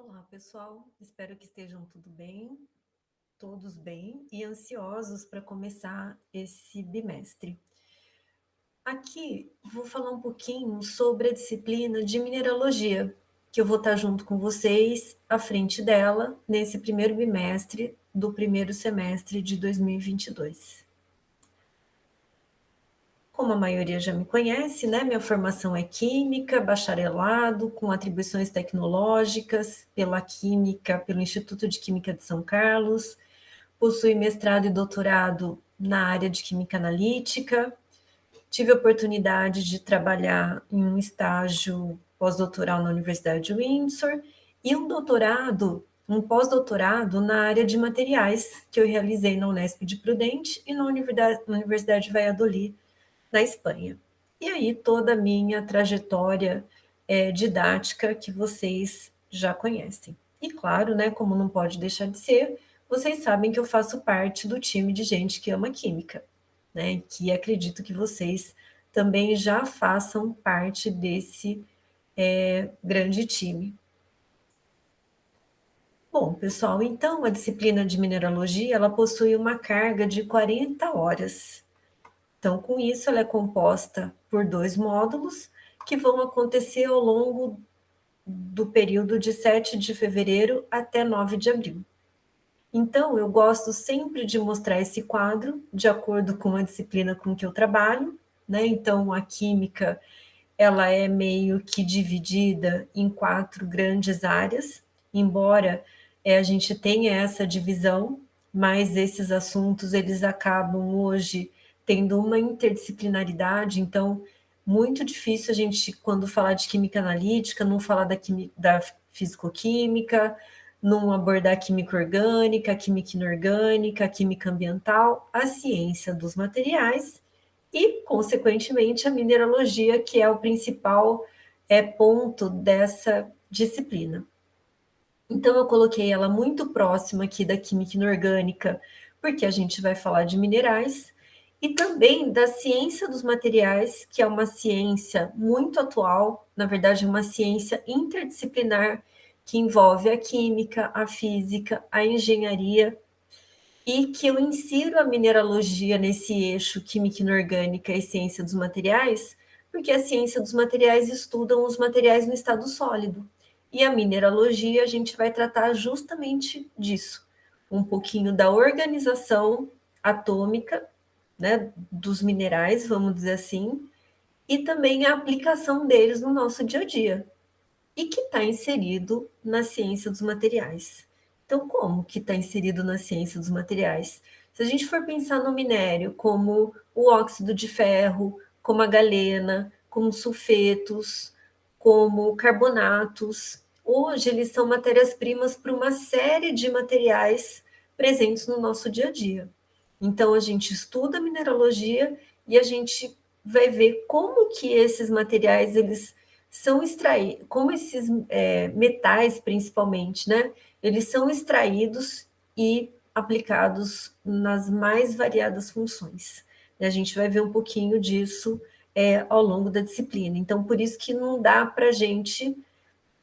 Olá, pessoal. Espero que estejam todos bem e ansiosos para começar esse bimestre. Aqui vou falar um pouquinho sobre a disciplina de mineralogia, que eu vou estar junto com vocês à frente dela nesse primeiro bimestre do primeiro semestre de 2022. Como a maioria já me conhece, né? Minha formação é química, bacharelado, com atribuições tecnológicas pelo Instituto de Química de São Carlos, possui mestrado e doutorado na área de química analítica, tive a oportunidade de trabalhar em um estágio pós-doutoral na Universidade de Windsor e um pós-doutorado na área de materiais que eu realizei na Unesp de Prudente e na Universidade de Valladolid, na Espanha. E aí toda a minha trajetória didática que vocês já conhecem. E claro, né, como não pode deixar de ser, vocês sabem que eu faço parte do time de gente que ama química, né, que acredito que vocês também já façam parte desse grande time. Bom, pessoal, então a disciplina de mineralogia, ela possui uma carga de 40 horas. Então, com isso, ela é composta por 2 módulos que vão acontecer ao longo do período de 7 de fevereiro até 9 de abril. Então, eu gosto sempre de mostrar esse quadro de acordo com a disciplina com que eu trabalho, né? Então, a química, ela é meio que dividida em 4 grandes áreas, embora a gente tenha essa divisão, mas esses assuntos, eles acabam hoje tendo uma interdisciplinaridade, então, muito difícil a gente, quando falar de química analítica, não falar da fisicoquímica, não abordar a química orgânica, a química inorgânica, a química ambiental, a ciência dos materiais e, consequentemente, a mineralogia, que é o principal ponto dessa disciplina. Então, eu coloquei ela muito próxima aqui da química inorgânica, porque a gente vai falar de minerais, e também da ciência dos materiais, que é uma ciência muito atual, na verdade, uma ciência interdisciplinar que envolve a química, a física, a engenharia, e que eu insiro a mineralogia nesse eixo química inorgânica e ciência dos materiais, porque a ciência dos materiais estudam os materiais no estado sólido. E a mineralogia, a gente vai tratar justamente disso, um pouquinho da organização atômica, né, dos minerais, vamos dizer assim, e também a aplicação deles no nosso dia a dia, e que está inserido na ciência dos materiais. Então, como que está inserido na ciência dos materiais? Se a gente for pensar no minério como o óxido de ferro, como a galena, como sulfetos, como carbonatos, hoje eles são matérias-primas para uma série de materiais presentes no nosso dia a dia. Então, a gente estuda mineralogia e a gente vai ver como que esses materiais eles são extraídos, como esses metais, principalmente, né? Eles são extraídos e aplicados nas mais variadas funções. E a gente vai ver um pouquinho disso ao longo da disciplina. Então, por isso que não dá para a gente,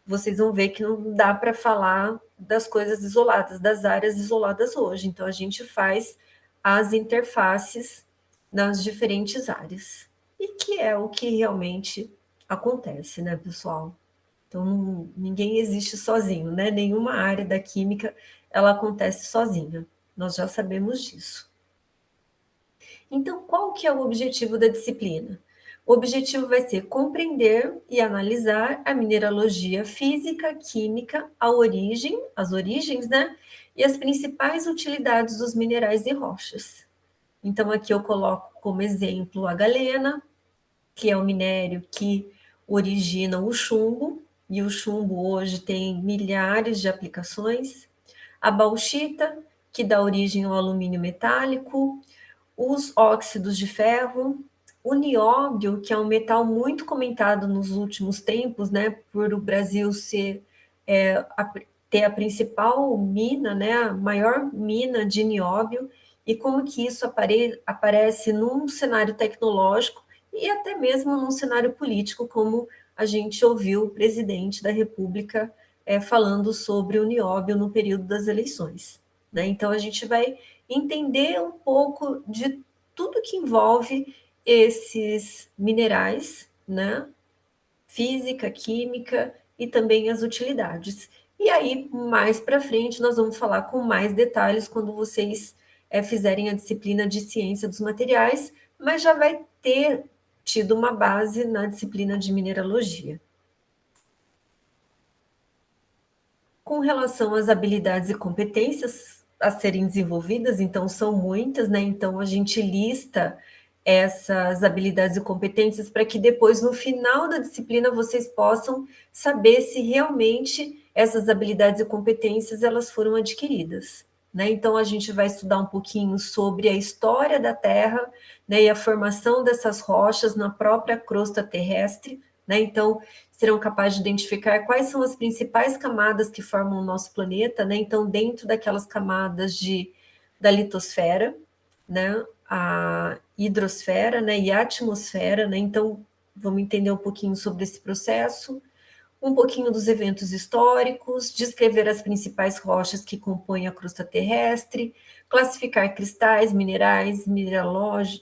vocês vão ver que não dá para falar das coisas isoladas, das áreas isoladas hoje. Então, a gente faz as interfaces nas diferentes áreas. E que é o que realmente acontece, né, pessoal? Então, ninguém existe sozinho, né? Nenhuma área da química, ela acontece sozinha. Nós já sabemos disso. Então, qual que é o objetivo da disciplina? O objetivo vai ser compreender e analisar a mineralogia física, química, as origens, né? E as principais utilidades dos minerais e rochas. Então, aqui eu coloco como exemplo a galena, que é o minério que origina o chumbo, e o chumbo hoje tem milhares de aplicações. A bauxita, que dá origem ao alumínio metálico, os óxidos de ferro, o nióbio, que é um metal muito comentado nos últimos tempos, né, por o Brasil ter a principal mina, né, a maior mina de nióbio, e como que isso aparece num cenário tecnológico e até mesmo num cenário político, como a gente ouviu o presidente da República falando sobre o nióbio no período das eleições, né? Então, a gente vai entender um pouco de tudo que envolve esses minerais, né? Física, química e também as utilidades. E aí, mais para frente, nós vamos falar com mais detalhes quando vocês fizerem a disciplina de ciência dos materiais, mas já vai ter tido uma base na disciplina de mineralogia. Com relação às habilidades e competências a serem desenvolvidas, então são muitas, né? Então a gente lista essas habilidades e competências para que depois, no final da disciplina, vocês possam saber se realmente essas habilidades e competências elas foram adquiridas, né? Então a gente vai estudar um pouquinho sobre a história da Terra, né, e a formação dessas rochas na própria crosta terrestre, né? Então serão capazes de identificar quais são as principais camadas que formam o nosso planeta, né? Então, dentro daquelas camadas da litosfera, né? A hidrosfera, né? E a atmosfera, né? Então, vamos entender um pouquinho sobre esse processo, um pouquinho dos eventos históricos, descrever as principais rochas que compõem a crosta terrestre, classificar cristais, minerais, mineraloides,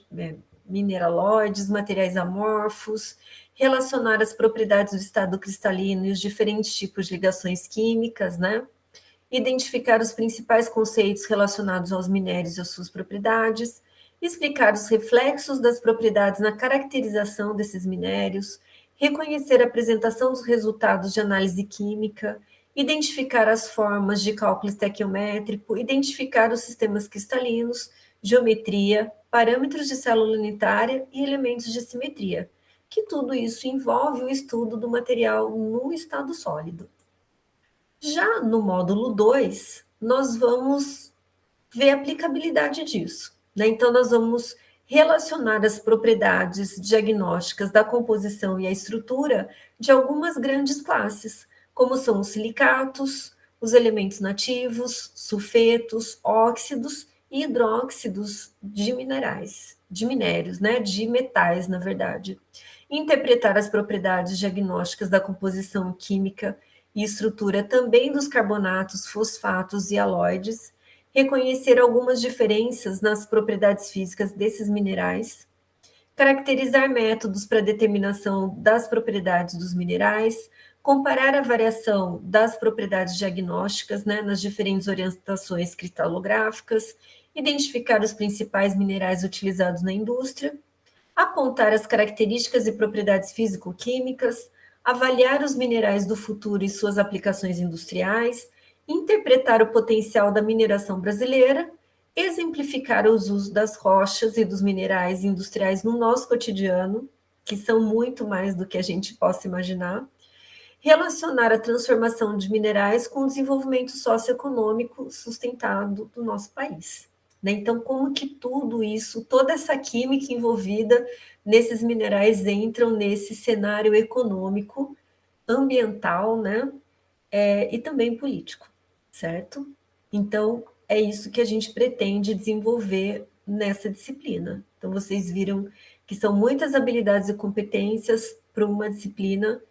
materiais amorfos, relacionar as propriedades do estado cristalino e os diferentes tipos de ligações químicas, né? Identificar os principais conceitos relacionados aos minérios e às suas propriedades, explicar os reflexos das propriedades na caracterização desses minérios, reconhecer a apresentação dos resultados de análise química, identificar as formas de cálculo estequiométrico, identificar os sistemas cristalinos, geometria, parâmetros de célula unitária e elementos de simetria, que tudo isso envolve o estudo do material no estado sólido. Já no módulo 2, nós vamos ver a aplicabilidade disso, né? Então, nós vamos relacionar as propriedades diagnósticas da composição e a estrutura de algumas grandes classes, como são os silicatos, os elementos nativos, sulfetos, óxidos e hidróxidos de minerais, de minérios, né? De metais, na verdade. Interpretar as propriedades diagnósticas da composição química e estrutura também dos carbonatos, fosfatos e haloides, reconhecer algumas diferenças nas propriedades físicas desses minerais, caracterizar métodos para determinação das propriedades dos minerais, comparar a variação das propriedades diagnósticas, né, nas diferentes orientações cristalográficas, identificar os principais minerais utilizados na indústria, apontar as características e propriedades físico-químicas, avaliar os minerais do futuro e suas aplicações industriais, interpretar o potencial da mineração brasileira, exemplificar os usos das rochas e dos minerais industriais no nosso cotidiano, que são muito mais do que a gente possa imaginar, relacionar a transformação de minerais com o desenvolvimento socioeconômico sustentado do nosso país. Né? Então, como que tudo isso, toda essa química envolvida nesses minerais entram nesse cenário econômico, ambiental, né? E também político, certo? Então, é isso que a gente pretende desenvolver nessa disciplina. Então, vocês viram que são muitas habilidades e competências para uma disciplina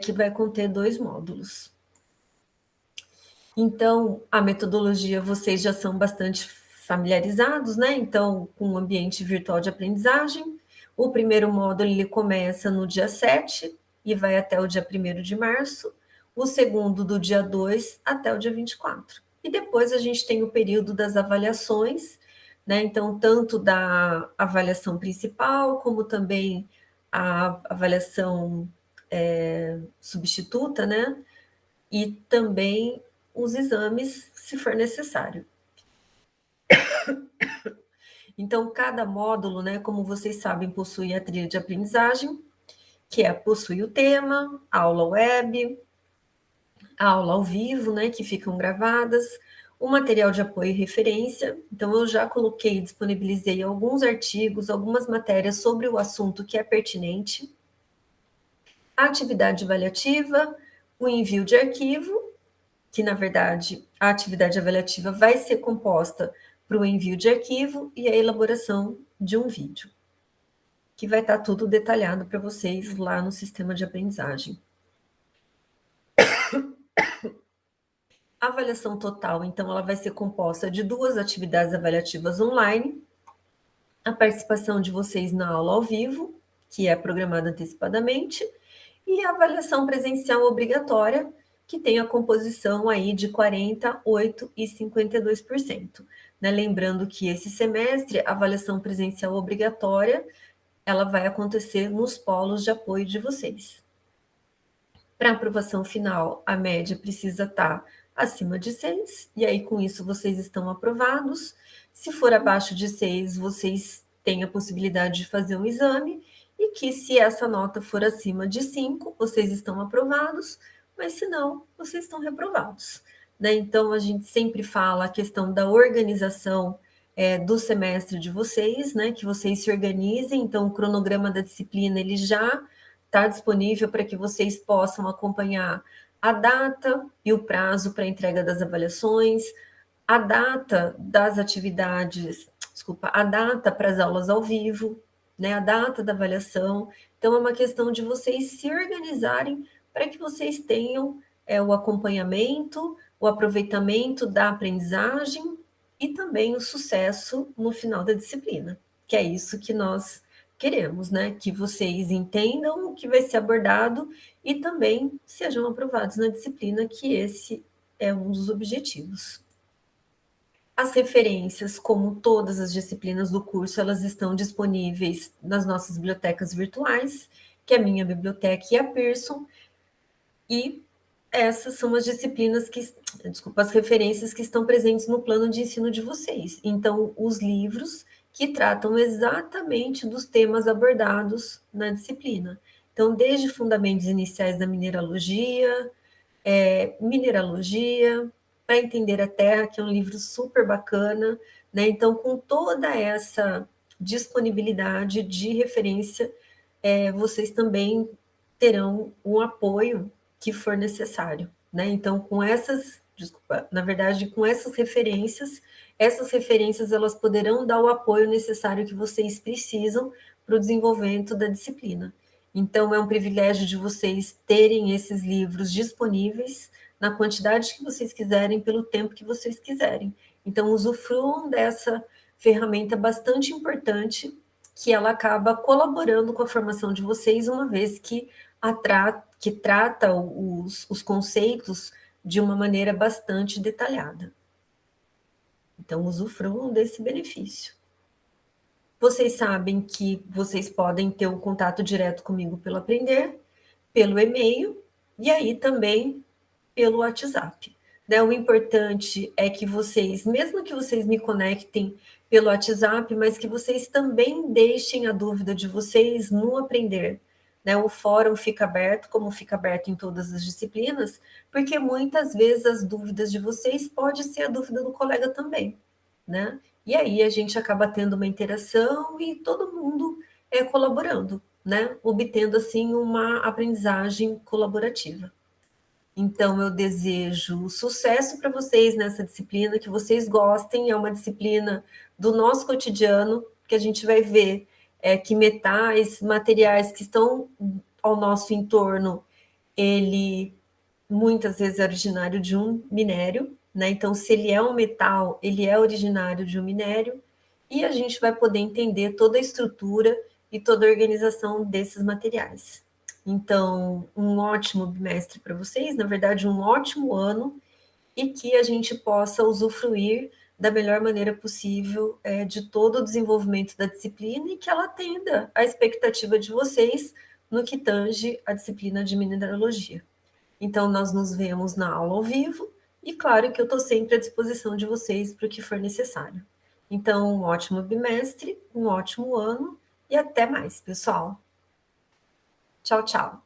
que vai conter 2 módulos. Então, a metodologia vocês já são bastante familiarizados, né? Então, com o ambiente virtual de aprendizagem. O primeiro módulo ele começa no dia 7 e vai até o dia 1º de março. O segundo, do dia 2 até o dia 24. E depois a gente tem o período das avaliações, né? Então, tanto da avaliação principal, como também a avaliação substituta, né? E também os exames, se for necessário. Então, cada módulo, né, como vocês sabem, possui a trilha de aprendizagem, que possui o tema, a aula web, a aula ao vivo, né, que ficam gravadas, o material de apoio e referência. Então, eu já coloquei, disponibilizei alguns artigos, algumas matérias sobre o assunto que é pertinente, a atividade avaliativa, o envio de arquivo, que, na verdade, a atividade avaliativa vai ser composta para o envio de arquivo e a elaboração de um vídeo, que vai estar tudo detalhado para vocês lá no sistema de aprendizagem. A avaliação total, então, ela vai ser composta de 2 atividades avaliativas online, a participação de vocês na aula ao vivo, que é programada antecipadamente, e a avaliação presencial obrigatória, que tem a composição aí de 40, 8 e 52%. Né? Lembrando que esse semestre, a avaliação presencial obrigatória, ela vai acontecer nos polos de apoio de vocês. Para aprovação final, a média precisa estar acima de 6, e aí com isso vocês estão aprovados. Se for abaixo de 6, vocês têm a possibilidade de fazer um exame, e que se essa nota for acima de 5, vocês estão aprovados, mas se não, vocês estão reprovados. Né? Então, a gente sempre fala a questão da organização do semestre de vocês, né? Que vocês se organizem, então o cronograma da disciplina ele já está disponível para que vocês possam acompanhar a data e o prazo para entrega das avaliações, a data das atividades, desculpa, a data para as aulas ao vivo, né, a data da avaliação. Então, é uma questão de vocês se organizarem para que vocês tenham o acompanhamento, o aproveitamento da aprendizagem e também o sucesso no final da disciplina, que é isso que nós queremos, né? Que vocês entendam o que vai ser abordado e também sejam aprovados na disciplina, que esse é um dos objetivos. As referências, como todas as disciplinas do curso, elas estão disponíveis nas nossas bibliotecas virtuais, que é a minha biblioteca e a Pearson, e essas são as disciplinas que, desculpa, as referências que estão presentes no plano de ensino de vocês. Então, os livros que tratam exatamente dos temas abordados na disciplina. Então, desde fundamentos iniciais da mineralogia, para entender a Terra, que é um livro super bacana, né? Então, com toda essa disponibilidade de referência, vocês também terão o apoio que for necessário, né? Então, com essas, desculpa, na verdade, com essas referências elas poderão dar o apoio necessário que vocês precisam para o desenvolvimento da disciplina. Então, é um privilégio de vocês terem esses livros disponíveis na quantidade que vocês quiserem, pelo tempo que vocês quiserem. Então, usufruam dessa ferramenta bastante importante, que ela acaba colaborando com a formação de vocês, uma vez que trata os conceitos de uma maneira bastante detalhada. Então, usufruam desse benefício. Vocês sabem que vocês podem ter um contato direto comigo pelo Aprender, pelo e-mail e aí também pelo WhatsApp. Né? O importante é que vocês, mesmo que vocês me conectem pelo WhatsApp, mas que vocês também deixem a dúvida de vocês no Aprender. Né? O fórum fica aberto, como fica aberto em todas as disciplinas, porque muitas vezes as dúvidas de vocês pode ser a dúvida do colega também. Né? E aí a gente acaba tendo uma interação e todo mundo colaborando, né? Obtendo assim uma aprendizagem colaborativa. Então, eu desejo sucesso para vocês nessa disciplina, que vocês gostem, é uma disciplina do nosso cotidiano, que a gente vai ver que metais, materiais que estão ao nosso entorno, ele muitas vezes é originário de um minério, né? Então, se ele é um metal, ele é originário de um minério, e a gente vai poder entender toda a estrutura e toda a organização desses materiais. Então, um ótimo bimestre para vocês, na verdade, um ótimo ano, e que a gente possa usufruir da melhor maneira possível de todo o desenvolvimento da disciplina e que ela atenda a expectativa de vocês no que tange a disciplina de mineralogia. Então, nós nos vemos na aula ao vivo e, claro, que eu estou sempre à disposição de vocês para o que for necessário. Então, um ótimo bimestre, um ótimo ano e até mais, pessoal. Tchau, tchau.